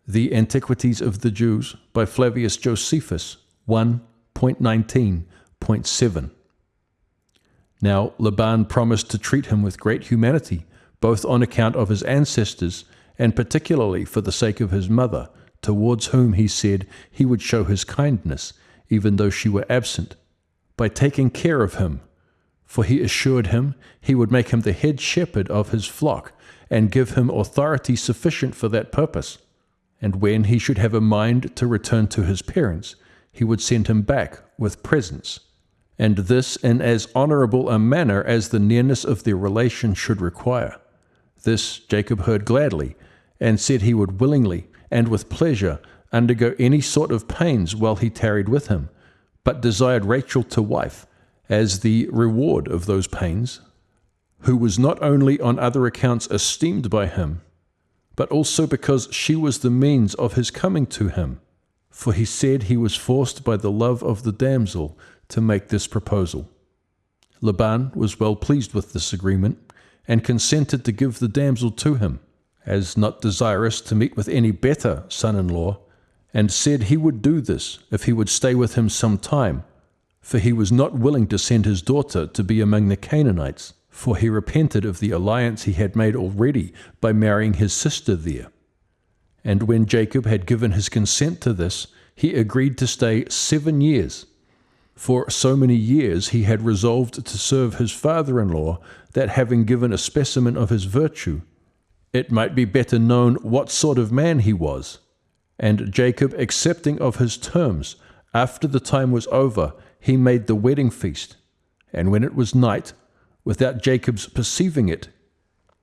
The Antiquities of the Jews by Flavius Josephus 1.19.7. Now Laban promised to treat him with great humanity, both on account of his ancestors, and particularly for the sake of his mother, towards whom he said he would show his kindness, even though she were absent, by taking care of him. For he assured him he would make him the head shepherd of his flock, and give him authority sufficient for that purpose. And when he should have a mind to return to his parents, he would send him back with presents, and this in as honorable a manner as the nearness of their relation should require. This Jacob heard gladly, and said he would willingly and with pleasure undergo any sort of pains while he tarried with him, but desired Rachel to wife, as the reward of those pains, who was not only on other accounts esteemed by him, but also because she was the means of his coming to him. For he said he was forced by the love of the damsel to make this proposal. Laban was well pleased with this agreement, and consented to give the damsel to him, as not desirous to meet with any better son-in-law, and said he would do this if he would stay with him some time, for he was not willing to send his daughter to be among the Canaanites, for he repented of the alliance he had made already by marrying his sister there. And when Jacob had given his consent to this, he agreed to stay 7 years. For so many years he had resolved to serve his father-in-law, that having given a specimen of his virtue, it might be better known what sort of man he was. And Jacob, accepting of his terms, after the time was over, he made the wedding feast. And when it was night, without Jacob's perceiving it,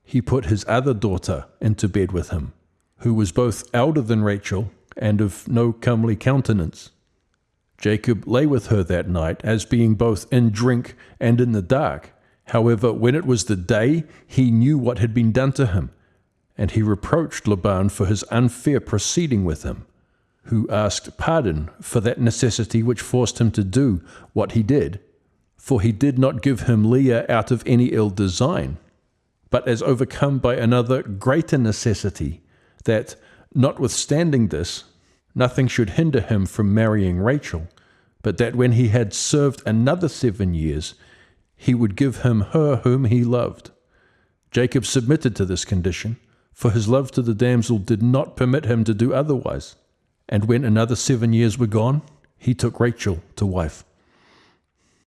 he put his other daughter into bed with him, who was both elder than Rachel, and of no comely countenance. Jacob lay with her that night, as being both in drink and in the dark. However, when it was the day, he knew what had been done to him, and he reproached Laban for his unfair proceeding with him, who asked pardon for that necessity which forced him to do what he did. For he did not give him Leah out of any ill design, but as overcome by another greater necessity, that, notwithstanding this, nothing should hinder him from marrying Rachel, but that when he had served another 7 years, he would give him her whom he loved. Jacob submitted to this condition, for his love to the damsel did not permit him to do otherwise. And when another 7 years were gone, he took Rachel to wife.